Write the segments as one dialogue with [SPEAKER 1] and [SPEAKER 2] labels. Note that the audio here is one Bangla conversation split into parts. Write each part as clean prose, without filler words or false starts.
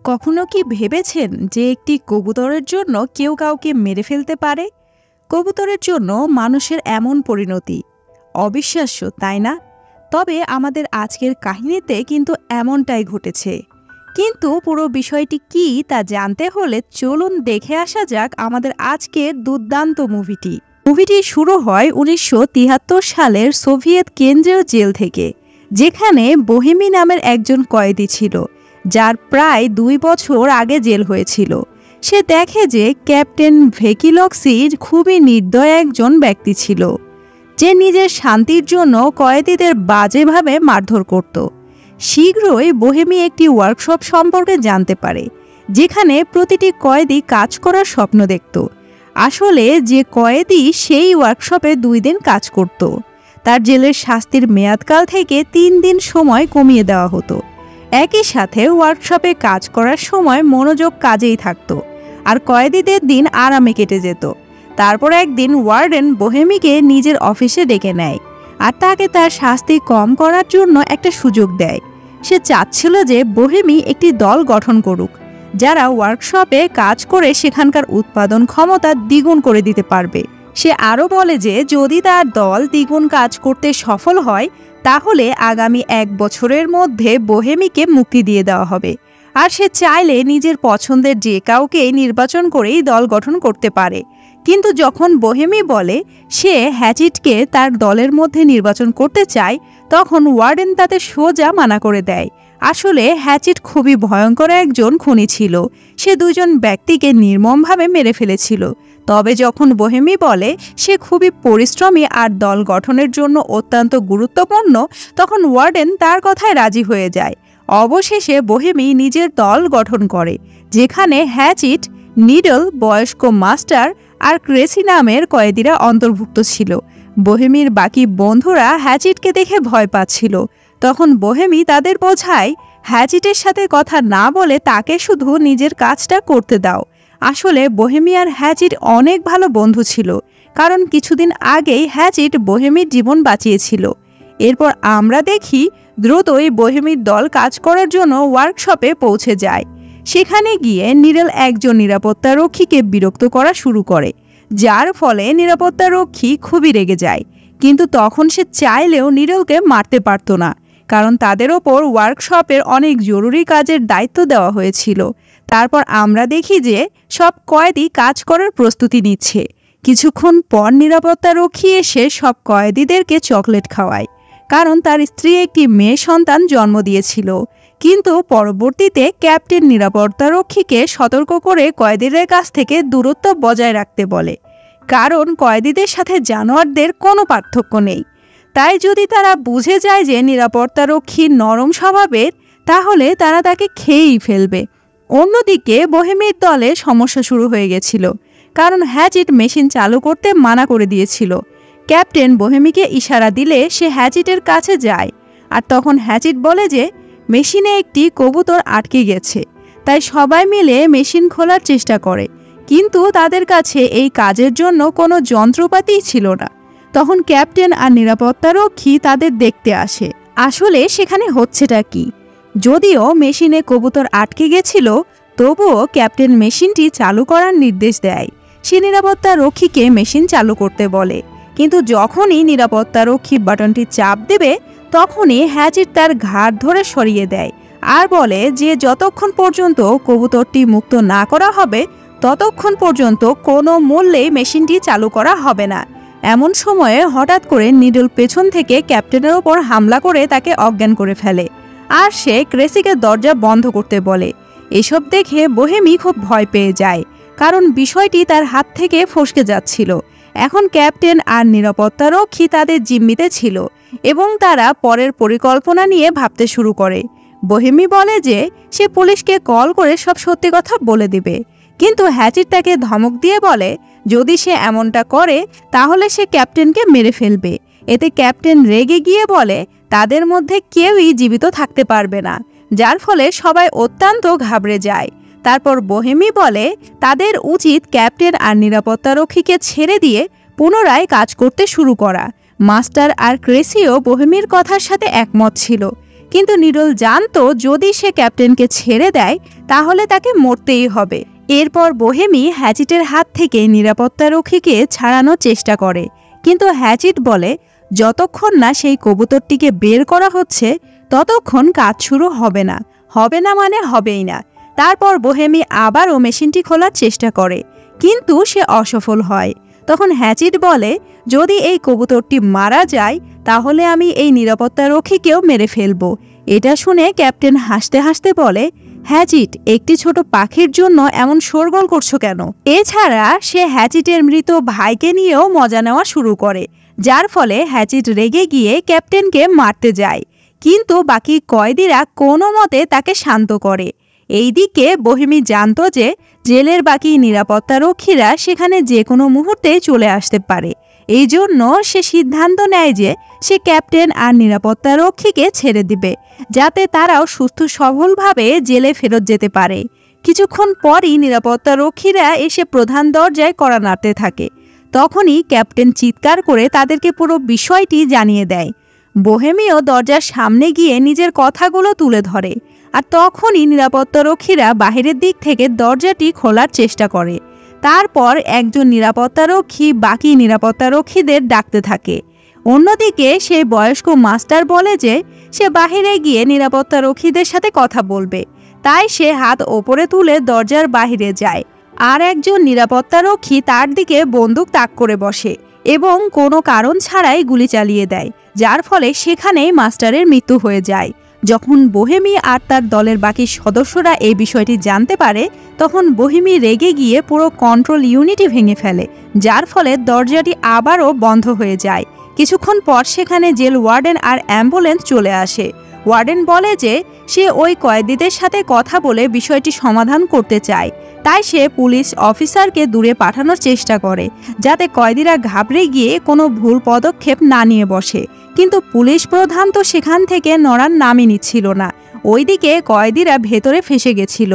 [SPEAKER 1] কখনো কি ভেবেছেন যে একটি কবুতরের জন্য কেউ কাউকে মেরে ফেলতে পারে? কবুতরের জন্য মানুষের এমন পরিণতি অবিশ্বাস্য, তাই না? তবে আমাদের আজকের কাহিনীতে কিন্তু এমনটাই ঘটেছে। কিন্তু পুরো বিষয়টি কি তা জানতে হলে চলুন দেখে আসা যাক আমাদের আজকের দুর্দান্ত মুভিটি শুরু হয় 1973 সালের সোভিয়েত কেন্দ্রীয় জেল থেকে, যেখানে বোহেমি নামের একজন কয়েদি ছিল যার প্রায় 2 বছর আগে জেল হয়েছিল। সে দেখে যে ক্যাপ্টেন ভেকিলক্সি খুবই নির্দয় একজন ব্যক্তি ছিল, যে নিজের শান্তির জন্য কয়েদিদের বাজেভাবে মারধর করত। শীঘ্রই বোহেমি একটি ওয়ার্কশপ সম্পর্কে জানতে পারে, যেখানে প্রতিটি কয়েদি কাজ করার স্বপ্ন দেখত। আসলে যে কয়েদি সেই ওয়ার্কশপে 2 দিন কাজ করত, তার জেলের শাস্তির মেয়াদকাল থেকে 3 দিন সময় কমিয়ে দেওয়া হতো। একই সাথে ওয়ার্কশপে কাজ করার সময় মনোযোগ কাজেই থাকত, আর কয়েদিদের দিন আরামে কেটে যেত। তারপর একদিন ওয়ার্ডেন বোহেমিকে নিজের অফিসে ডেকে নেয় আর তাকে তার শাস্তি কম করার জন্য একটা সুযোগ দেয়। সে চাচ্ছিল যে বোহেমি একটি দল গঠন করুক, যারা ওয়ার্কশপে কাজ করে সেখানকার উৎপাদন ক্ষমতা দ্বিগুণ করে দিতে পারবে। সে আরও বলে যে যদি তার দল দ্বিগুণ কাজ করতে সফল হয়, তাহলে আগামী 1 বছরের মধ্যে বোহেমিকে মুক্তি দিয়ে দেওয়া হবে, আর সে চাইলে নিজের পছন্দের যে কাউকে নির্বাচন করেই দল গঠন করতে পারে। কিন্তু যখন বোহেমি বলে সে হ্যাচিটকে তার দলের মধ্যে নির্বাচন করতে চায়, তখন ওয়ার্ডেন তাতে সোজা মানা করে দেয়। আসলে হ্যাচিট খুবই ভয়ঙ্কর একজন খুনি ছিল। সে 2 জন ব্যক্তিকে নির্মমভাবে মেরে ফেলেছিল। তবে যখন বোহেমি বলে সে খুবই পরিশ্রমী আর দল গঠনের জন্য অত্যন্ত গুরুত্বপূর্ণ, তখন ওয়ার্ডেন তার কথায় রাজি হয়ে যায়। অবশেষে বোহেমি নিজের দল গঠন করে, যেখানে হ্যাচিট, নিডল, বয়স্ক মাস্টার আর ক্রেসি নামের কয়েদিরা অন্তর্ভুক্ত ছিল। বোহেমির বাকি বন্ধুরা হ্যাচিটকে দেখে ভয় পাচ্ছিল। তখন বোহেমি তাদের বোঝায় হ্যাচিটের সাথে কথা না বলে তাকে শুধু নিজের কাজটা করতে দাও। আসলে বোহেমি আর হ্যাচিট অনেক ভালো বন্ধু ছিল, কারণ কিছুদিন আগেই হ্যাচিট বোহেমির জীবন বাঁচিয়েছিল। এরপর আমরা দেখি দ্রুতই বোহেমির দল কাজ করার জন্য ওয়ার্কশপে পৌঁছে যায়। সেখানে গিয়ে নিডল একজন নিরাপত্তারক্ষীকে বিরক্ত করা শুরু করে, যার ফলে নিরাপত্তারক্ষী খুবই রেগে যায়। কিন্তু তখন সে চাইলেও নিডলকে মারতে পারত না, কারণ তাদের ওপর ওয়ার্কশপের অনেক জরুরি কাজের দায়িত্ব দেওয়া হয়েছিল। তারপর আমরা দেখি যে সব কয়েদি কাজ করার প্রস্তুতি নিচ্ছে। কিছুক্ষণ পর নিরাপত্তারক্ষী এসে সব কয়েদিদেরকে চকলেট খাওয়ায়, কারণ তার স্ত্রী একটি মেয়ে সন্তান জন্ম দিয়েছিল। কিন্তু পরবর্তীতে ক্যাপ্টেন নিরাপত্তারক্ষীকে সতর্ক করে কয়েদিদের কাছ থেকে দূরত্ব বজায় রাখতে বলে, কারণ কয়েদিদের সাথে জানোয়ারদের কোনো পার্থক্য নেই। তাই যদি তারা বুঝে যায় যে নিরাপত্তারক্ষী নরম স্বভাবের, তাহলে তারা তাকে খেয়েই ফেলবে। অন্যদিকে বোহেমির দলে সমস্যা শুরু হয়ে গেছিল, কারণ হ্যাচিট মেশিন চালু করতে মানা করে দিয়েছিল। ক্যাপ্টেন বোহেমিকে ইশারা দিলে সে হ্যাচিটের কাছে যায়, আর তখন হ্যাচিট বলে যে মেশিনে একটি কবুতর আটকে গেছে। তাই সবাই মিলে মেশিন খোলার চেষ্টা করে, কিন্তু তাদের কাছে এই কাজের জন্য কোনো যন্ত্রপাতিই ছিল না। তখন ক্যাপ্টেন আর নিরাপত্তারক্ষী তাদের দেখতে আসে। আসলে সেখানে হচ্ছেটা কি? যদিও মেশিনে কবুতর আটকে গেছিল, তবুও ক্যাপ্টেন মেশিনটি চালু করার নির্দেশ দেয়। সে নিরাপত্তারক্ষীকে মেশিন চালু করতে বলে, কিন্তু যখনই নিরাপত্তারক্ষী বাটনটি চাপ দেবে, তখনই হ্যাচিট তার ঘাড় ধরে সরিয়ে দেয় আর বলে যে যতক্ষণ পর্যন্ত কবুতরটি মুক্ত না করা হবে, ততক্ষণ পর্যন্ত কোনো মূল্যেই মেশিনটি চালু করা হবে না। এমন সময়ে হঠাৎ করে নিডল পেছন থেকে ক্যাপ্টেনের ওপর হামলা করে তাকে অজ্ঞান করে ফেলে, আর সে ক্রেসিকে দরজা বন্ধ করতে বলে। এসব দেখে বোহেমি খুব ভয় পেয়ে যায়, কারণ বিষয়টি তার হাত থেকে ফসকে যাচ্ছিল। এখন ক্যাপ্টেন আর নিরাপত্তারক্ষী তাদের জিম্মিতে ছিল এবং তারা পরের পরিকল্পনা নিয়ে ভাবতে শুরু করে। বোহেমি বলে যে সে পুলিশকে কল করে সব সত্যি কথা বলে দিবে, কিন্তু হ্যাচিট তাকে ধমক দিয়ে বলে যদি সে এমনটা করে তাহলে সে ক্যাপ্টেনকে মেরে ফেলবে। এতে ক্যাপ্টেন রেগে গিয়ে বলে তাদের মধ্যে কেউই জীবিত থাকতে পারবে না, যার ফলে সবাই অত্যন্ত ঘাবড়ে যায়। তারপর বোহেমি বলে তাদের উচিত ক্যাপ্টেন আর নিরাপত্তারক্ষীকে ছেড়ে দিয়ে পুনরায় কাজ করতে শুরু করা। মাস্টার আর ক্রেসিও বোহেমির কথার সাথে একমত ছিল, কিন্তু নিডল জানতো যদি সে ক্যাপ্টেনকে ছেড়ে দেয় তাহলে তাকে মরতেই হবে। এরপর বোহেমি হ্যাচিটের হাত থেকে নিরাপত্তারক্ষীকে ছাড়ানোর চেষ্টা করে, কিন্তু হ্যাচিট বলে যতক্ষণ না সেই কবুতরটিকে বের করা হচ্ছে ততক্ষণ কাজ শুরু হবে না। হবে না মানে হবেই না। তারপর বোহেমি আবারও মেশিনটি খোলার চেষ্টা করে, কিন্তু সে অসফল হয়। তখন হ্যাচিট বলে যদি এই কবুতরটি মারা যায় তাহলে আমি এই নিরাপত্তারক্ষীকেও মেরে ফেলব। এটা শুনে ক্যাপ্টেন হাসতে হাসতে বলে, হ্যাচিট, একটি ছোট পাখির জন্য এমন শোরগোল করছো কেন? এছাড়া সে হ্যাচিটের মৃত ভাইকে নিয়েও মজা নেওয়া শুরু করে, যার ফলে হ্যাচিট রেগে গিয়ে ক্যাপ্টেনকে মারতে যায়, কিন্তু বাকি কয়েদিরা কোনো মতে তাকে শান্ত করে। এইদিকে বোহেমি জানতো যে জেলের বাকি নিরাপত্তারক্ষীরা সেখানে যে কোনো মুহূর্তে চলে আসতে পারে। এই জন্য সে সিদ্ধান্ত নেয় যে সে ক্যাপ্টেন আর নিরাপত্তারক্ষীকে ছেড়ে দিবে, যাতে তারাও সুস্থ সবলভাবে জেলে ফেরত যেতে পারে। কিছুক্ষণ পরই নিরাপত্তারক্ষীরা এসে প্রধান দরজায় কড়া নাড়তে থাকে। তখনই ক্যাপ্টেন চিৎকার করে তাদেরকে পুরো বিষয়টি জানিয়ে দেয়। বোহেমিও দরজার সামনে গিয়ে নিজের কথাগুলো তুলে ধরে, আর তখনই নিরাপত্তারক্ষীরা বাহিরের দিক থেকে দরজাটি খোলার চেষ্টা করে। তারপর একজন নিরাপত্তারক্ষী বাকি নিরাপত্তারক্ষীদের ডাকতে থাকে। অন্যদিকে সেই বয়স্ক মাস্টার বলে যে সে বাহিরে গিয়ে নিরাপত্তারক্ষীদের সাথে কথা বলবে, তাই সে হাত ওপরে তুলে দরজার বাহিরে যায়। আর একজন নিরাপত্তারক্ষী তার দিকে বন্দুক তাক করে বসে এবং কোনো কারণ ছাড়াই গুলি চালিয়ে দেয়, যার ফলে সেখানেই মাস্টারের মৃত্যু হয়ে যায়। যখন বোহেমি আর তার দলের বাকি সদস্যরা এই বিষয়টি জানতে পারে তখন বোহেমি রেগে গিয়ে পুরো কন্ট্রোল ইউনিটই ভেঙে ফেলে, যার ফলে দরজাটি আবারও বন্ধ হয়ে যায়। কিছুক্ষণ পর সেখানে জেল ওয়ার্ডেন আর অ্যাম্বুলেন্স চলে আসে। ওয়ার্ডেন বলে যে সে ওই কয়েদিদের সাথে কথা বলে বিষয়টি সমাধান করতে চায়, তাই সে পুলিশ অফিসারকে দূরে পাঠানোর চেষ্টা করে যাতে কয়েদিরা ঘাবড়ে গিয়ে কোনো ভুল পদক্ষেপ না নিয়ে বসে। কিন্তু পুলিশ প্রধান তো সেখান থেকে নড়ার নামই নিচ্ছিল না। ওইদিকে কয়েদিরা ভেতরে ফেসে গেছিল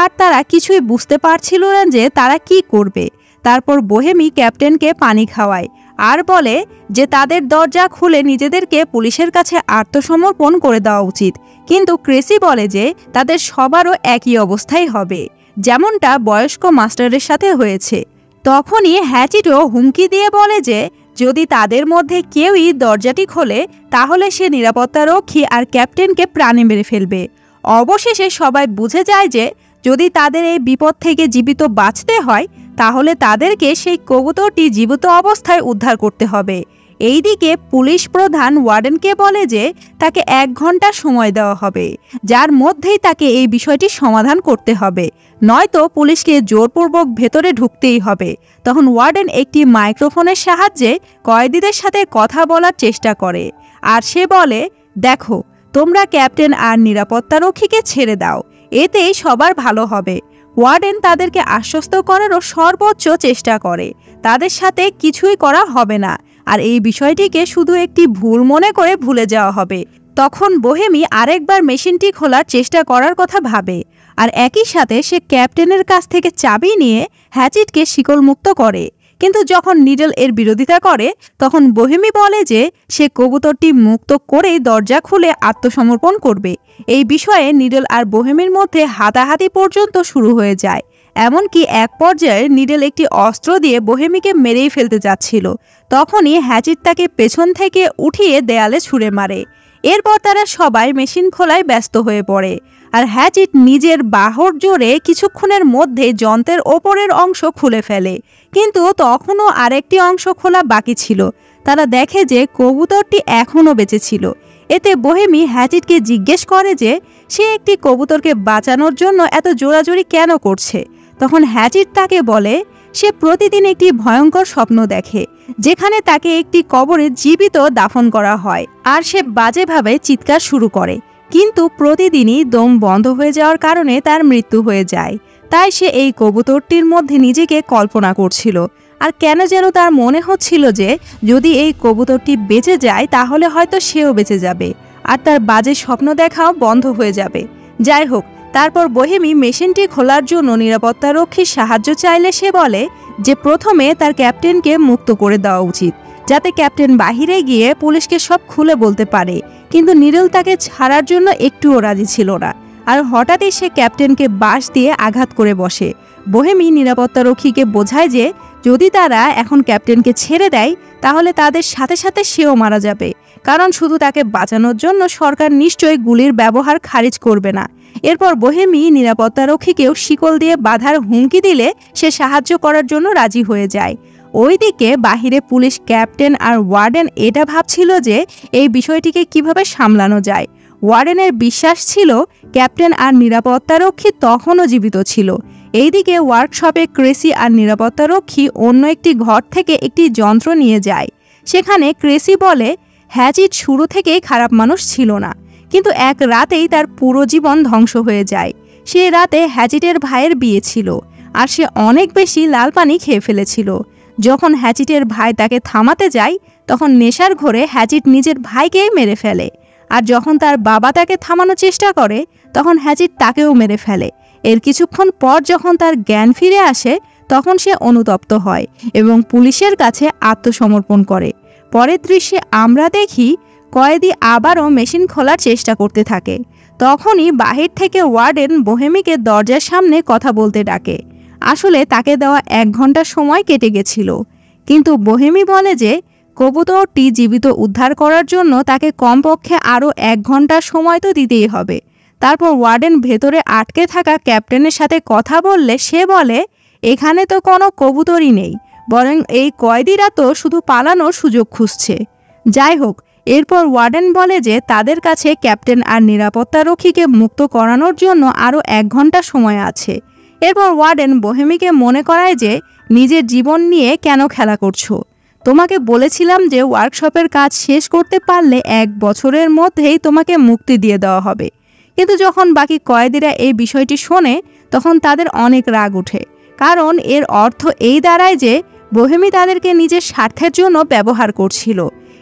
[SPEAKER 1] আর তারা কিছুই বুঝতে পারছিল না যে তারা কি করবে। তারপর বোহেমি ক্যাপ্টেনকে পানি খাওয়ায় আর বলে যে তাদের দরজা খুলে নিজেদেরকে পুলিশের কাছে আত্মসমর্পণ করে দেওয়া উচিত। কিন্তু ক্রেসি বলে যে তাদের সবারও একই অবস্থাই হবে, যেমনটা বয়স্ক মাস্টারের সাথে হয়েছে। তখনই হ্যাচিটও হুমকি দিয়ে বলে যে যদি তাদের মধ্যে কেউই দরজাটি খোলে তাহলে সে নিরাপত্তারক্ষী আর ক্যাপ্টেনকে প্রাণে মেরে ফেলবে। অবশেষে সবাই বুঝে যায় যে যদি তাদের এই বিপদ থেকে জীবিত বাঁচতে হয় তাহলে তাদেরকে সেই কবুতরটি জীবিত অবস্থায় উদ্ধার করতে হবে। এইদিকে পুলিশ প্রধান ওয়ার্ডেনকে বলে যে তাকে 1 ঘন্টা সময় দেওয়া হবে, যার মধ্যেই তাকে এই বিষয়টি সমাধান করতে হবে, নয়তো পুলিশকে জোরপূর্বক ভেতরে ঢুকতেই হবে। তখন ওয়ার্ডেন একটি মাইক্রোফোনের সাহায্যে কয়েদিদের সাথে কথা বলার চেষ্টা করে আর সে বলে, দেখো, তোমরা ক্যাপ্টেন আর নিরাপত্তারক্ষীকে ছেড়ে দাও, এতেই সবার ভালো হবে। ওয়ার্ডেন তাদেরকে আশ্বস্ত করারও সর্বোচ্চ চেষ্টা করে তাদের সাথে কিছুই করা হবে না আর এই বিষয়টিকে শুধু একটি ভুল মনে করে ভুলে যাওয়া হবে। তখন বোহেমি আরেকবার মেশিনটি খোলার চেষ্টা করার কথা ভাবে আর একই সাথে সে ক্যাপ্টেনের কাছ থেকে চাবি নিয়ে হ্যাচিটকে শিকলমুক্ত করে। কিন্তু যখন নিডল এর বিরোধিতা করে তখন বোহেমি বলে যে সে কবুতরটি মুক্ত করেই দরজা খুলে আত্মসমর্পণ করবে। এই বিষয়ে নিডল আর বোহেমির মধ্যে হাতাহাতি পর্যন্ত শুরু হয়ে যায়। এমনকি এক পর্যায়ে নিডল একটি অস্ত্র দিয়ে বোহেমিকে মেরেই ফেলতে যাচ্ছিল। তখনই হ্যাচিট তাকে পেছন থেকে উঠিয়ে দেয়ালে ছুঁড়ে মারে। এরপর তারা সবাই মেশিন খোলায় ব্যস্ত হয়ে পড়ে আর হ্যাচিট নিজের বাহুর জোরে কিছুক্ষণের মধ্যে যন্ত্রের ওপরের অংশ খুলে ফেলে, কিন্তু তখনও আরেকটি অংশ খোলা বাকি ছিল। তারা দেখে যে কবুতরটি এখনও বেঁচে ছিল। এতে বোহেমি হ্যাচিটকে জিজ্ঞেস করে যে সে একটি কবুতরকে বাঁচানোর জন্য এত জোরাজোরি কেন করছে। তখন হ্যাচিট তাকে বলে সে প্রতিদিন একটি ভয়ঙ্কর স্বপ্ন দেখে যেখানে তাকে একটি কবরে জীবিত দাফন করা হয় আর সে বাজেভাবে চিৎকার শুরু করে, কিন্তু প্রতিদিনই দম বন্ধ হয়ে যাওয়ার কারণে তার মৃত্যু হয়ে যায়। তাই সে এই কবুতরটির মধ্যে নিজেকে কল্পনা করছিল আর কেন যেন তার মনে হচ্ছিল যে যদি এই কবুতরটি বেঁচে যায় তাহলে হয়তো সেও বেঁচে যাবে আর তার বাজে স্বপ্ন দেখাও বন্ধ হয়ে যাবে। যাই হোক, তারপর বোহেমি মেশিনটি খোলার জন্য নিরাপত্তারক্ষীর সাহায্য চাইলে সে বলে যে প্রথমে তার ক্যাপ্টেনকে মুক্ত করে দেওয়া উচিত, যাতে ক্যাপ্টেন বাহিরে গিয়ে পুলিশকে সব খুলে বলতে পারে। কিন্তু নিডল তাকে ছাড়ার জন্য একটুও রাজি ছিল না। আর হঠাৎই সে ক্যাপ্টেনকে বাঁশ দিয়ে আঘাত করে বসে। বোহেমি নিরাপত্তারক্ষীকে বোঝায় যে যদি তারা এখন ক্যাপ্টেনকে ছেড়ে দেয় তাহলে তাদের সাথে সাথে সেও মারা যাবে, কারণ শুধু তাকে বাঁচানোর জন্য সরকার নিশ্চয়ই গুলির ব্যবহার খারিজ করবে না। এরপর বোহেমি নিরাপত্তারক্ষীকেও শিকল দিয়ে বাঁধার হুমকি দিলে সে সাহায্য করার জন্য রাজি হয়ে যায়। ওইদিকে বাহিরে পুলিশ ক্যাপ্টেন আর ওয়ার্ডেন এটা ভাবছিল যে এই বিষয়টিকে কিভাবে সামলানো যায়। ওয়ার্ডেনের বিশ্বাস ছিল ক্যাপ্টেন আর নিরাপত্তারক্ষী তখনও জীবিত ছিল। এইদিকে ওয়ার্কশপে ক্রেসি আর নিরাপত্তারক্ষী অন্য একটি ঘর থেকে একটি যন্ত্র নিয়ে যায়। সেখানে ক্রেসি বলে হ্যাচিট শুরু থেকেই খারাপ মানুষ ছিল না, কিন্তু এক রাতেই তার পুরো জীবন ধ্বংস হয়ে যায়। সে রাতে হ্যাচিটের ভাইয়ের বিয়ে ছিল আর সে অনেক বেশি লাল পানি খেয়ে ফেলেছিল। যখন হ্যাচিটের ভাই তাকে থামাতে যায় তখন নেশার ঘোরে হ্যাচিট নিজের ভাইকেই মেরে ফেলে। আর যখন তার বাবা তাকে থামানোর চেষ্টা করে তখন হ্যাচিট তাকেও মেরে ফেলে। এর কিছুক্ষণ পর যখন তার জ্ঞান ফিরে আসে তখন সে অনুতপ্ত হয় এবং পুলিশের কাছে আত্মসমর্পণ করে। পরের দৃশ্যে আমরা দেখি কয়েদি আবারও মেশিন খোলার চেষ্টা করতে থাকে। তখনই বাহির থেকে ওয়ার্ডেন বোহেমিকে দরজার সামনে কথা বলতে ডাকে। আসলে তাকে দেওয়া 1 ঘন্টা সময় কেটে গেছিল, কিন্তু বোহেমি বলে যে কবুতরটি জীবিত উদ্ধার করার জন্য তাকে কমপক্ষে আরও 1 ঘন্টা সময় তো দিতেই হবে। তারপর ওয়ার্ডেন ভেতরে আটকে থাকা ক্যাপ্টেনের সাথে কথা বললে সে বলে এখানে তো কোনো কবুতরই নেই, বরং এই কয়েদিরা তো শুধু পালানোর সুযোগ খুঁজছে। যাই হোক, এরপর ওয়ার্ডেন বলে যে তাদের কাছে ক্যাপ্টেন আর নিরাপত্তারক্ষীকে মুক্ত করানোর জন্য আরও 1 ঘন্টা সময় আছে। এরপর ওয়ার্ডেন বোহেমিকে মনে করায় যে নিজের জীবন নিয়ে কেন খেলা করছো। তোমাকে বলেছিলাম যে ওয়ার্কশপের কাজ শেষ করতে পারলে 1 বছরের মধ্যেই তোমাকে মুক্তি দিয়ে দেওয়া হবে। কিন্তু যখন বাকি কয়েদিরা এই বিষয়টি শোনে তখন তাদের অনেক রাগ ওঠে, কারণ এর অর্থ এই দাঁড়ায় যে বোহেমি তাদেরকে নিজের স্বার্থের জন্য ব্যবহার করছিল।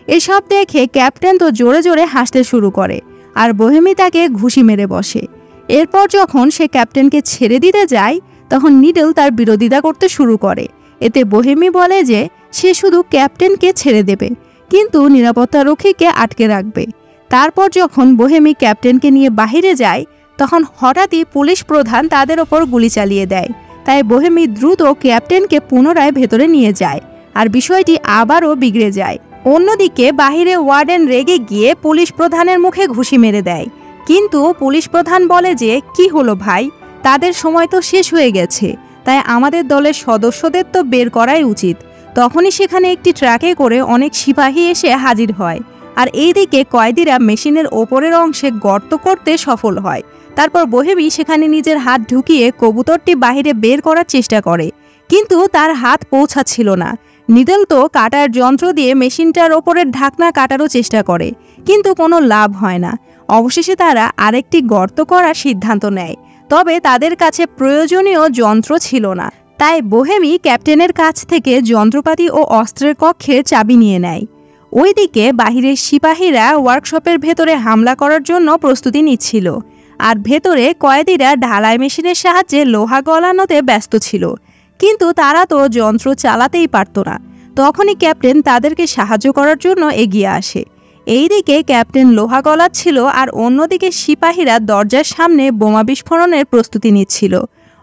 [SPEAKER 1] এসব দেখে ক্যাপ্টেন তো জোরে জোরে হাসতে শুরু করে আর বোহেমি তাকে ঘুষি মেরে বসে। এরপর যখন সে ক্যাপ্টেনকে ছেড়ে দিতে যায় তখন নিডল তার বিরোধিতা করতে শুরু করে। এতে বোহেমি বলে যে সে শুধু ক্যাপ্টেনকে ছেড়ে দেবে, কিন্তু নিরাপত্তারক্ষীকে আটকে রাখবে। তারপর যখন বোহেমি ক্যাপ্টেনকে নিয়ে বাহিরে যায় তখন হঠাৎই পুলিশ প্রধান তাদের ওপর গুলি চালিয়ে দেয়। তাই বোহেমি দ্রুত ক্যাপ্টেনকে পুনরায় ভেতরে নিয়ে যায় আর বিষয়টি আবারও বিগড়ে যায়। অন্যদিকে বাহিরে ওয়ার্ডেন রেগে গিয়ে পুলিশ প্রধানের মুখে ঘুষি মেরে দেয়, কিন্তু পুলিশ প্রধান বলে যে কি হলো ভাই, তাদের সময় তো শেষ হয়ে গেছে, তাই আমাদের দলের সদস্যদের তো বের করাই উচিত। তখনই সেখানে একটি ট্রাকে করে অনেক সিপাহী এসে হাজির হয় আর এইদিকে কয়েদিরা মেশিনের ওপরের অংশে গর্ত করতে সফল হয়। তারপর বোহেমি সেখানে নিজের হাত ঢুকিয়ে কবুতরটি বাহিরে বের করার চেষ্টা করে, কিন্তু তার হাত পৌঁছাচ্ছিল না। নিডল তো কাটার যন্ত্র দিয়ে মেশিনটার ওপরের ঢাকনা কাটারও চেষ্টা করে, কিন্তু কোনো লাভ হয় না। অবশেষে তারা আরেকটি গর্ত করার সিদ্ধান্ত নেয়, তবে তাদের কাছে প্রয়োজনীয় যন্ত্র ছিল না। তাই বোহেমি ক্যাপ্টেনের কাছ থেকে যন্ত্রপাতি ও অস্ত্রের কক্ষের চাবি নিয়ে নেয়। ওইদিকে বাহিরের সিপাহীরা ওয়ার্কশপের ভেতরে হামলা করার জন্য প্রস্তুতি নিচ্ছিল আর ভেতরে কয়েদিরা ঢালাই মেশিনের সাহায্যে লোহা গলানোতে ব্যস্ত ছিল, কিন্তু তারা তো যন্ত্র চালাতেই পারত না। তখনই ক্যাপ্টেন তাদেরকে সাহায্য করার জন্য এগিয়ে আসে। এইদিকে ক্যাপ্টেন লোহা গলাচ্ছিল আর অন্যদিকে সিপাহীরা দরজার সামনে বোমা বিস্ফোরণের প্রস্তুতি নিচ্ছিল।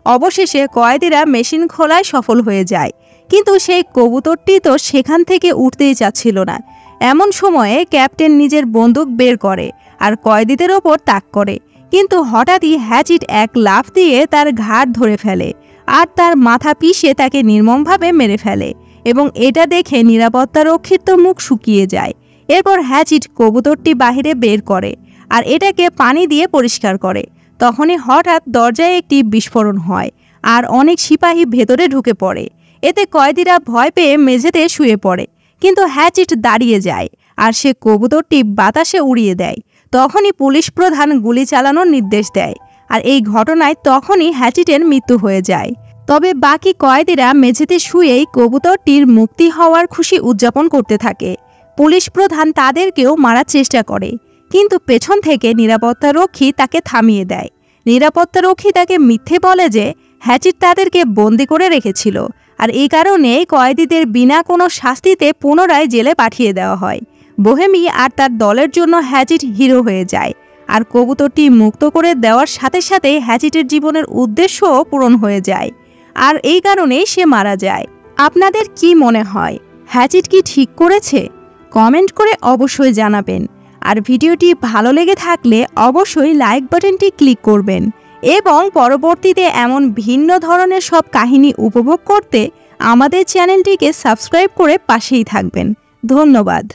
[SPEAKER 1] অবশেষে কয়েদিরা মেশিন খোলায় সফল হয়ে যায়, কিন্তু সেই কবুতরটি তো সেখান থেকে উঠতেই চাচ্ছিল না। এমন সময়ে ক্যাপ্টেন নিজের বন্দুক বের করে আর কয়েদিদের ওপর তাক করে, কিন্তু হঠাৎই হ্যাচিট এক লাফ দিয়ে তার ঘাড় ধরে ফেলে আর তার মাথা পিষে তাকে নির্মমভাবে মেরে ফেলে এবং এটা দেখে নিরাপত্তারক্ষীর তো মুখ শুকিয়ে যায়। এরপর হ্যাচিট কবুতরটি বাহিরে বের করে আর এটাকে পানি দিয়ে পরিষ্কার করে। তখনই হঠাৎ দরজায় একটি বিস্ফোরণ হয় আর অনেক সিপাহী ভেতরে ঢুকে পড়ে। এতে কয়েদিরা ভয় পেয়ে মেঝেতে শুয়ে পড়ে, কিন্তু হ্যাচিট দাঁড়িয়ে যায় আর সে কবুতরটি বাতাসে উড়িয়ে দেয়। তখনই পুলিশ প্রধান গুলি চালানোর নির্দেশ দেয় আর এই ঘটনায় তখনই হ্যাচিটের মৃত্যু হয়ে যায়। তবে বাকি কয়েদিরা মেঝেতে শুয়েই কবুতরটির মুক্তি হওয়ার খুশি উদযাপন করতে থাকে। পুলিশ প্রধান তাদেরকেও মারার চেষ্টা করে, কিন্তু পেছন থেকে নিরাপত্তারক্ষী তাকে থামিয়ে দেয়। নিরাপত্তারক্ষী তাকে মিথ্যে বলে যে হ্যাচিট তাদেরকে বন্দি করে রেখেছিল আর এই কারণে কয়েদিদের বিনা কোনো শাস্তিতে পুনরায় জেলে পাঠিয়ে দেওয়া হয়। বোহেমি আর তার দলের জন্য হ্যাচিট হিরো হয়ে যায়, আর কবুতরটি মুক্ত করে দেওয়ার সাথে সাথে হ্যাচিটের জীবনের উদ্দেশ্যও পূরণ হয়ে যায়, আর এই কারণেই সে মারা যায়। আপনাদের কি মনে হয়, হ্যাচিট কি ঠিক করেছে? কমেন্ট করে অবশ্যই জানাবেন। আর ভিডিওটি ভালো লেগে থাকলে অবশ্যই লাইক বাটনটি ক্লিক করবেন এবং পরবর্তীতে এমন ভিন্ন ধরনের সব কাহিনী উপভোগ করতে আমাদের চ্যানেলটিকে সাবস্ক্রাইব করে পাশেই থাকবেন। ধন্যবাদ।